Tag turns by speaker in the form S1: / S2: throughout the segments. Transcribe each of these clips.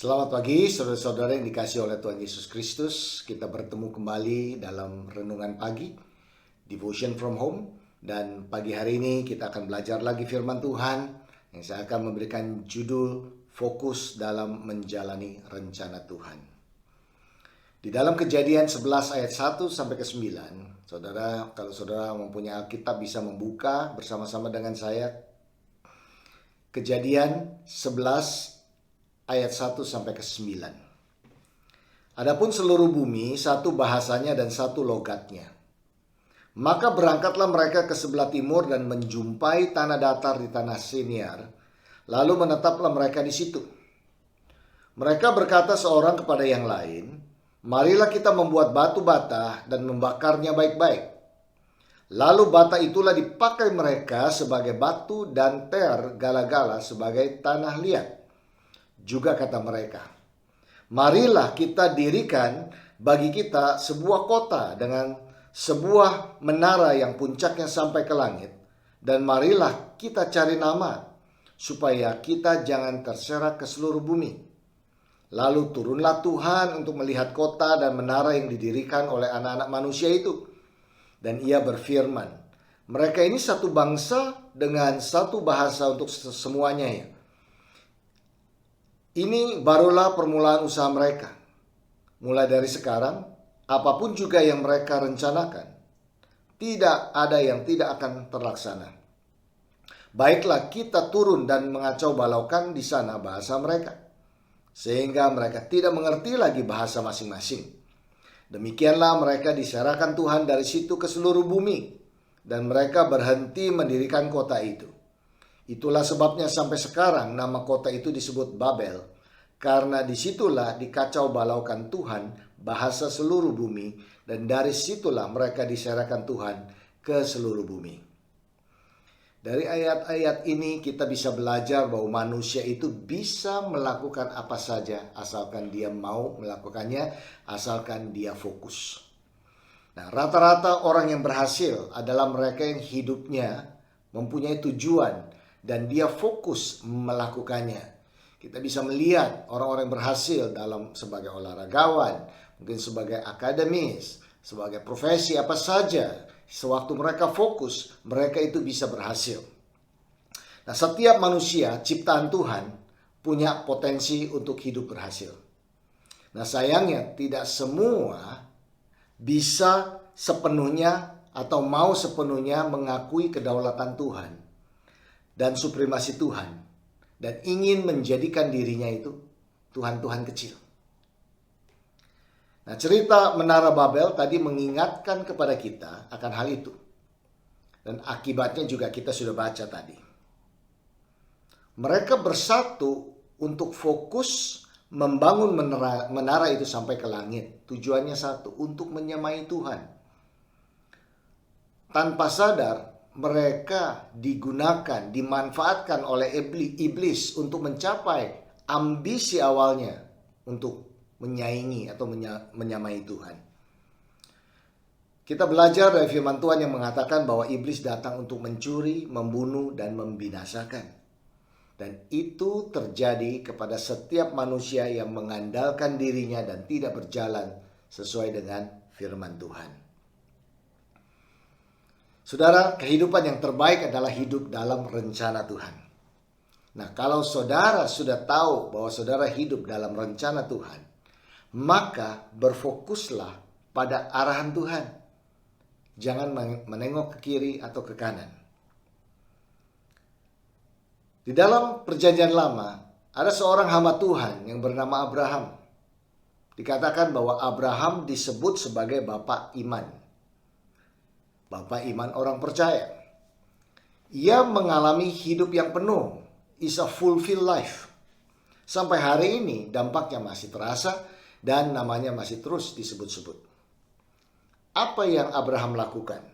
S1: Selamat pagi saudara-saudara yang dikasihi oleh Tuhan Yesus Kristus. Kita bertemu kembali dalam renungan pagi, Devotion from Home. Dan pagi hari ini kita akan belajar lagi firman Tuhan yang saya akan memberikan judul Fokus dalam Menjalani Rencana Tuhan. Di dalam Kejadian 11 ayat 1 sampai ke 9, saudara, kalau saudara mempunyai Alkitab bisa membuka bersama-sama dengan saya. Kejadian 11 ayat 1 sampai ke 9. Adapun seluruh bumi satu bahasanya dan satu logatnya. Maka berangkatlah mereka ke sebelah timur dan menjumpai tanah datar di tanah Seniar, lalu menetaplah mereka di situ. Mereka berkata seorang kepada yang lain, "Marilah kita membuat batu bata dan membakarnya baik-baik." Lalu bata itulah dipakai mereka sebagai batu dan ter gala-gala sebagai tanah liat. Juga kata mereka, "Marilah kita dirikan bagi kita sebuah kota dengan sebuah menara yang puncaknya sampai ke langit. Dan marilah kita cari nama, supaya kita jangan terserak ke seluruh bumi." Lalu turunlah Tuhan untuk melihat kota dan menara yang didirikan oleh anak-anak manusia itu. Dan ia berfirman, "Mereka ini satu bangsa dengan satu bahasa untuk semuanya ya. Ini barulah permulaan usaha mereka. Mulai dari sekarang, apapun juga yang mereka rencanakan, tidak ada yang tidak akan terlaksana. Baiklah kita turun dan mengacau balaukan di sana bahasa mereka, sehingga mereka tidak mengerti lagi bahasa masing-masing. Demikianlah mereka diserahkan Tuhan dari situ ke seluruh bumi, dan mereka berhenti mendirikan kota itu. Itulah sebabnya sampai sekarang nama kota itu disebut Babel, karena disitulah dikacau balaukan Tuhan bahasa seluruh bumi, dan dari situlah mereka diserahkan Tuhan ke seluruh bumi. Dari ayat-ayat ini kita bisa belajar bahwa manusia itu bisa melakukan apa saja asalkan dia mau melakukannya, asalkan dia fokus. Nah, rata-rata orang yang berhasil adalah mereka yang hidupnya mempunyai tujuan dan dia fokus melakukannya. Kita bisa melihat orang-orang yang berhasil dalam sebagai olahragawan, mungkin sebagai akademis, sebagai profesi apa saja. Sewaktu mereka fokus, mereka itu bisa berhasil. Nah, setiap manusia ciptaan Tuhan punya potensi untuk hidup berhasil. Nah, sayangnya tidak semua bisa sepenuhnya atau mau sepenuhnya mengakui kedaulatan Tuhan dan supremasi Tuhan, dan ingin menjadikan dirinya itu Tuhan-Tuhan kecil. Nah, cerita Menara Babel tadi mengingatkan kepada kita akan hal itu. Dan akibatnya juga kita sudah baca tadi. Mereka bersatu untuk fokus membangun menara itu sampai ke langit. Tujuannya satu, untuk menyamai Tuhan. Tanpa sadar, mereka digunakan, dimanfaatkan oleh iblis untuk mencapai ambisi awalnya untuk menyaingi atau menyamai Tuhan. Kita belajar dari firman Tuhan yang mengatakan bahwa iblis datang untuk mencuri, membunuh, dan membinasakan. Dan itu terjadi kepada setiap manusia yang mengandalkan dirinya dan tidak berjalan sesuai dengan firman Tuhan. Saudara, kehidupan yang terbaik adalah hidup dalam rencana Tuhan. Nah, kalau saudara sudah tahu bahwa saudara hidup dalam rencana Tuhan, maka berfokuslah pada arahan Tuhan. Jangan menengok ke kiri atau ke kanan. Di dalam Perjanjian Lama, ada seorang hamba Tuhan yang bernama Abraham. Dikatakan bahwa Abraham disebut sebagai Bapak Iman. Bapak iman orang percaya. Ia mengalami hidup yang penuh, is a fulfilled life. Sampai hari ini dampaknya masih terasa dan namanya masih terus disebut-sebut. Apa yang Abraham lakukan?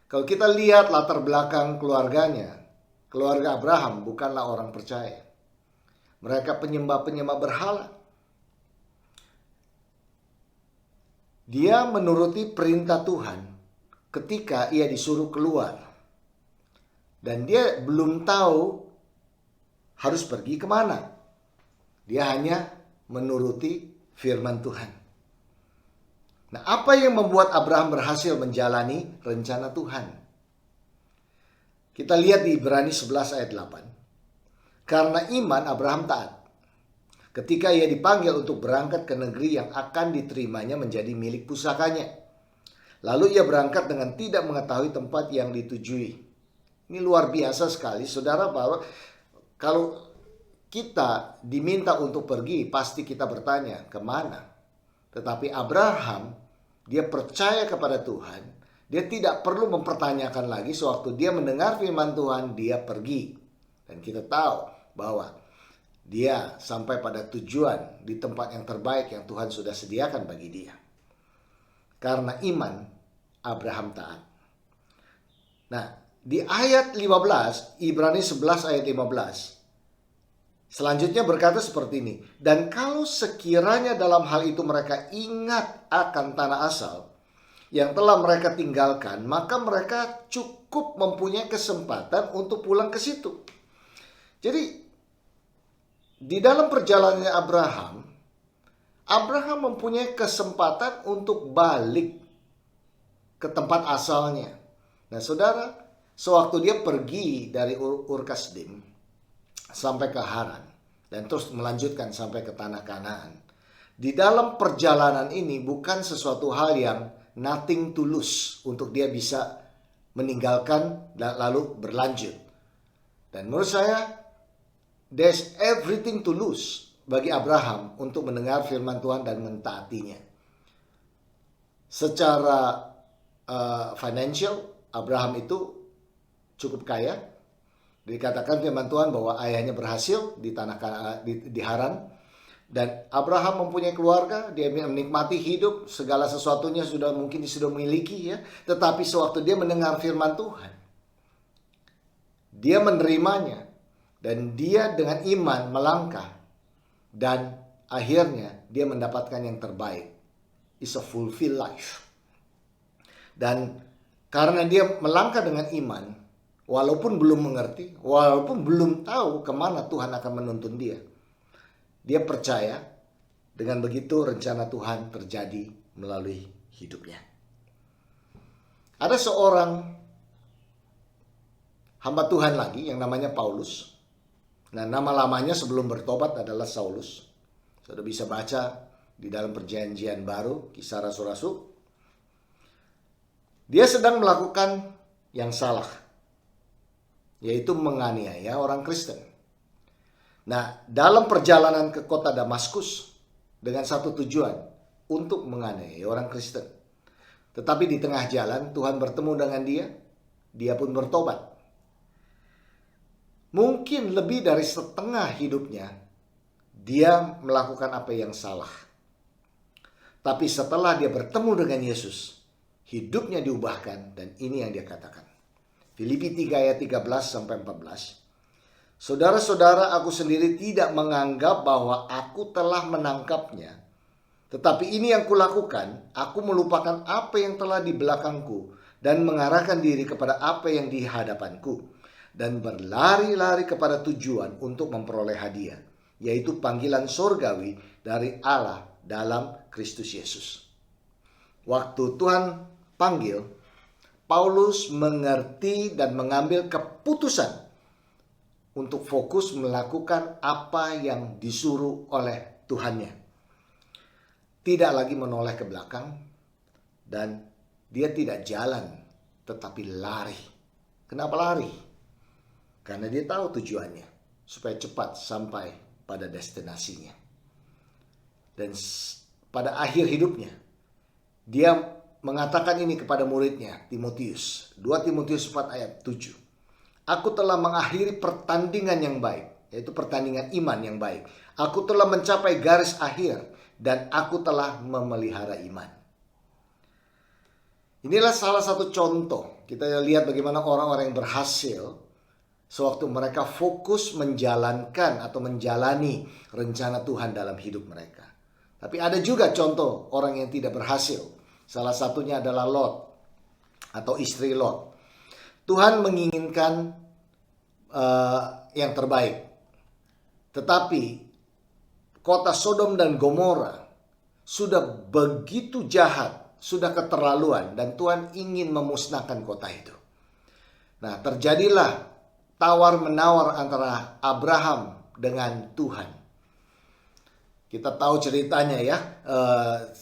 S1: Kalau kita lihat latar belakang keluarganya, keluarga Abraham bukanlah orang percaya. Mereka penyembah-penyembah berhala. Dia menuruti perintah Tuhan ketika ia disuruh keluar. Dan dia belum tahu harus pergi kemana. Dia hanya menuruti firman Tuhan. Nah, apa yang membuat Abraham berhasil menjalani rencana Tuhan? Kita lihat di Ibrani 11 ayat 8. Karena iman Abraham taat ketika ia dipanggil untuk berangkat ke negeri yang akan diterimanya menjadi milik pusakanya. Lalu ia berangkat dengan tidak mengetahui tempat yang ditujui. Ini luar biasa sekali, saudara, bahwa kalau kita diminta untuk pergi, pasti kita bertanya, kemana? Tetapi Abraham, dia percaya kepada Tuhan. Dia tidak perlu mempertanyakan lagi. Sewaktu dia mendengar firman Tuhan, dia pergi. Dan kita tahu bahwa dia sampai pada tujuan di tempat yang terbaik yang Tuhan sudah sediakan bagi dia. Karena iman, Abraham taat. Nah, di ayat 15, Ibrani 11 ayat 15. Selanjutnya berkata seperti ini. Dan kalau sekiranya dalam hal itu mereka ingat akan tanah asal yang telah mereka tinggalkan, maka mereka cukup mempunyai kesempatan untuk pulang ke situ. Jadi, di dalam perjalanannya Abraham mempunyai kesempatan untuk balik ke tempat asalnya. Nah, saudara, sewaktu dia pergi dari Ur-Kasdim sampai ke Haran dan terus melanjutkan sampai ke tanah Kanaan. Di dalam perjalanan ini bukan sesuatu hal yang nothing to lose untuk dia bisa meninggalkan dan lalu berlanjut. Dan menurut saya there's everything to lose bagi Abraham untuk mendengar firman Tuhan dan mentaatinya. Secara financial, Abraham itu cukup kaya. Dikatakan firman Tuhan bahwa ayahnya berhasil di tanah di Haran, dan Abraham mempunyai keluarga, dia menikmati hidup, segala sesuatunya sudah miliki ya. Tetapi sewaktu dia mendengar firman Tuhan, dia menerimanya dan dia dengan iman melangkah, dan akhirnya dia mendapatkan yang terbaik. It's a fulfilled life. Dan karena dia melangkah dengan iman, walaupun belum mengerti, walaupun belum tahu kemana Tuhan akan menuntun dia, dia percaya dengan begitu rencana Tuhan terjadi melalui hidupnya. Ada seorang hamba Tuhan lagi yang namanya Paulus. Nah, nama lamanya sebelum bertobat adalah Saulus. Sudah bisa baca di dalam perjanjian baru, Kisah Rasul-Rasul. Dia sedang melakukan yang salah, yaitu menganiaya orang Kristen. Nah, dalam perjalanan ke kota Damaskus dengan satu tujuan, untuk menganiaya orang Kristen. Tetapi di tengah jalan Tuhan bertemu dengan dia pun bertobat. Mungkin lebih dari setengah hidupnya dia melakukan apa yang salah. Tapi setelah dia bertemu dengan Yesus, hidupnya diubahkan, dan ini yang dia katakan. Filipi 3 ayat 13-14. Saudara-saudara, aku sendiri tidak menganggap bahwa aku telah menangkapnya. Tetapi ini yang kulakukan, aku melupakan apa yang telah di belakangku dan mengarahkan diri kepada apa yang di hadapanku, dan berlari-lari kepada tujuan untuk memperoleh hadiah, yaitu panggilan sorgawi dari Allah dalam Kristus Yesus. Waktu Tuhan panggil, Paulus mengerti dan mengambil keputusan untuk fokus melakukan apa yang disuruh oleh Tuhannya. Tidak lagi menoleh ke belakang, dan dia tidak jalan tetapi lari. Kenapa lari? Karena dia tahu tujuannya, supaya cepat sampai pada destinasinya. Dan pada akhir hidupnya, dia mengatakan ini kepada muridnya Timotius. 2 Timotius 4 ayat 7. Aku telah mengakhiri pertandingan yang baik, yaitu pertandingan iman yang baik. Aku telah mencapai garis akhir, dan aku telah memelihara iman. Inilah salah satu contoh. Kita lihat bagaimana orang-orang yang berhasil sewaktu mereka fokus menjalankan atau menjalani rencana Tuhan dalam hidup mereka. Tapi ada juga contoh orang yang tidak berhasil. Salah satunya adalah Lot atau istri Lot. Tuhan menginginkan yang terbaik, tetapi kota Sodom dan Gomora sudah begitu jahat, sudah keterlaluan, dan Tuhan ingin memusnahkan kota itu. Nah, terjadilah tawar-menawar antara Abraham dengan Tuhan. Kita tahu ceritanya ya,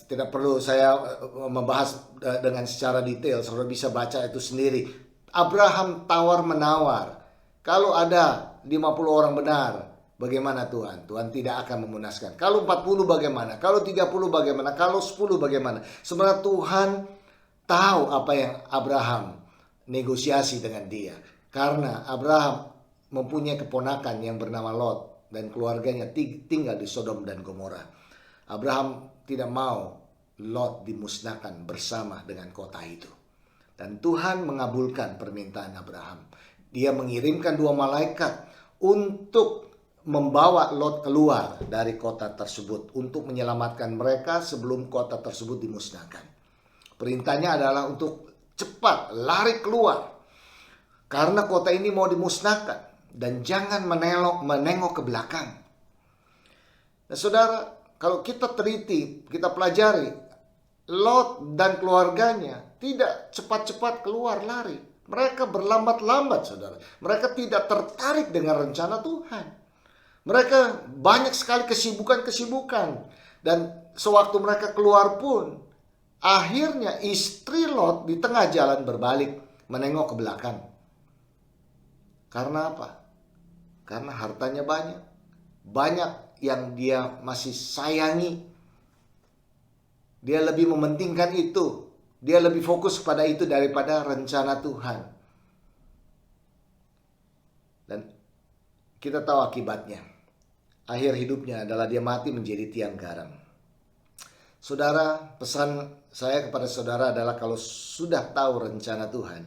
S1: tidak perlu saya membahas dengan secara detail, saudara bisa baca itu sendiri. Abraham tawar-menawar, kalau ada 50 orang benar, bagaimana Tuhan? Tuhan tidak akan memunaskan. Kalau 40 bagaimana? Kalau 30 bagaimana? Kalau 10 bagaimana? Sebenarnya Tuhan tahu apa yang Abraham negosiasi dengan dia. Karena Abraham mempunyai keponakan yang bernama Lot dan keluarganya tinggal di Sodom dan Gomora. Abraham tidak mau Lot dimusnahkan bersama dengan kota itu. Dan Tuhan mengabulkan permintaan Abraham. Dia mengirimkan 2 malaikat untuk membawa Lot keluar dari kota tersebut untuk menyelamatkan mereka sebelum kota tersebut dimusnahkan. Perintahnya adalah untuk cepat lari keluar karena kota ini mau dimusnahkan, dan jangan menengok ke belakang. Nah, saudara, kalau kita teliti, kita pelajari, Lot dan keluarganya tidak cepat-cepat keluar lari. Mereka berlambat-lambat, saudara. Mereka tidak tertarik dengan rencana Tuhan. Mereka banyak sekali kesibukan-kesibukan. Dan sewaktu mereka keluar pun, akhirnya istri Lot di tengah jalan berbalik menengok ke belakang. Karena apa? Karena hartanya banyak. Banyak yang dia masih sayangi. Dia lebih mementingkan itu. Dia lebih fokus pada itu daripada rencana Tuhan. Dan kita tahu akibatnya. Akhir hidupnya adalah dia mati menjadi tiang garam. Saudara, pesan saya kepada saudara adalah kalau sudah tahu rencana Tuhan,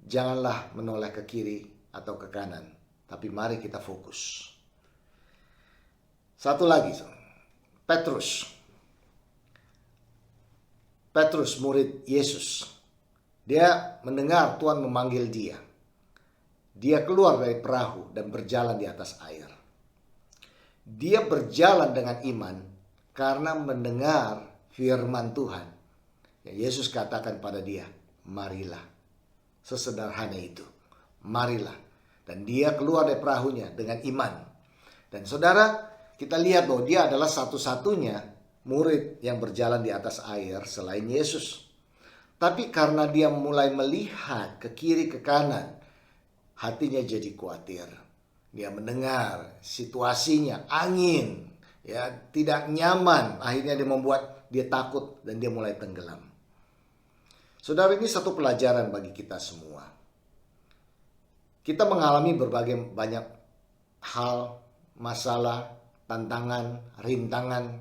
S1: janganlah menoleh ke kiri atau ke kanan, tapi mari kita fokus. Satu lagi, Petrus murid Yesus. Dia mendengar Tuhan memanggil dia. Dia keluar dari perahu dan berjalan di atas air. Dia berjalan dengan iman karena mendengar firman Tuhan. Ya, Yesus katakan pada dia, marilah. Sesederhana itu. Marilah. Dan dia keluar dari perahunya dengan iman. Dan saudara, kita lihat bahwa dia adalah satu-satunya murid yang berjalan di atas air selain Yesus. Tapi karena dia mulai melihat ke kiri ke kanan, hatinya jadi khawatir. Dia mendengar situasinya, angin, ya tidak nyaman. Akhirnya dia membuat dia takut dan dia mulai tenggelam. Saudara, ini satu pelajaran bagi kita semua. Kita mengalami berbagai banyak hal, masalah, tantangan, rintangan.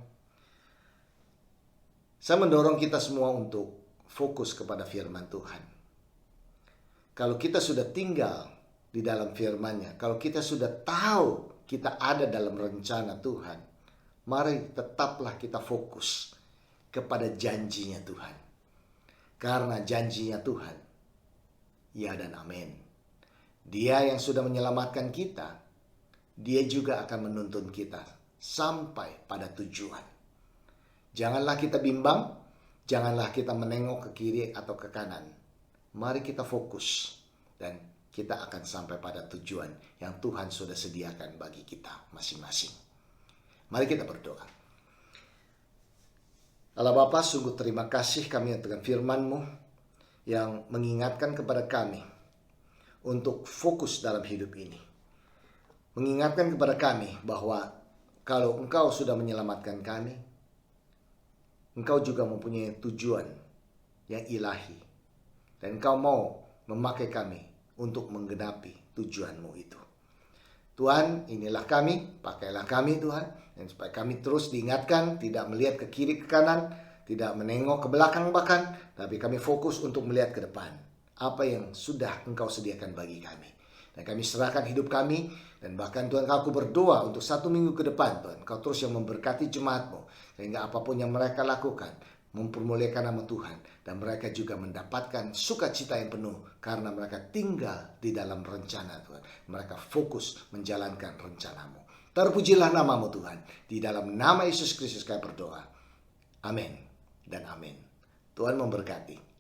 S1: Saya mendorong kita semua untuk fokus kepada firman Tuhan. Kalau kita sudah tinggal di dalam firman-Nya, kalau kita sudah tahu kita ada dalam rencana Tuhan, mari tetaplah kita fokus kepada janjinya Tuhan. Karena janjinya Tuhan, ya dan amin. Dia yang sudah menyelamatkan kita, Dia juga akan menuntun kita sampai pada tujuan. Janganlah kita bimbang, janganlah kita menengok ke kiri atau ke kanan. Mari kita fokus dan kita akan sampai pada tujuan yang Tuhan sudah sediakan bagi kita masing-masing. Mari kita berdoa. Allah Bapa, sungguh terima kasih kami dengan firman-Mu yang mengingatkan kepada kami untuk fokus dalam hidup ini. Mengingatkan kepada kami bahwa kalau Engkau sudah menyelamatkan kami, Engkau juga mempunyai tujuan yang ilahi. Dan Engkau mau memakai kami untuk menggenapi tujuan-Mu itu. Tuhan, inilah kami, pakailah kami Tuhan. Dan supaya kami terus diingatkan, tidak melihat ke kiri ke kanan, tidak menengok ke belakang bahkan, tapi kami fokus untuk melihat ke depan. Apa yang sudah Engkau sediakan bagi kami. Dan kami serahkan hidup kami. Dan bahkan Tuhan, aku berdoa untuk 1 minggu ke depan Tuhan. Kau terus yang memberkati jemaat-Mu. Sehingga apapun yang mereka lakukan, mempermuliakan nama Tuhan. Dan mereka juga mendapatkan sukacita yang penuh. Karena mereka tinggal di dalam rencana Tuhan. Mereka fokus menjalankan rencana-Mu. Terpujilah namamu Tuhan. Di dalam nama Yesus Kristus kami berdoa. Amin dan amin. Tuhan memberkati.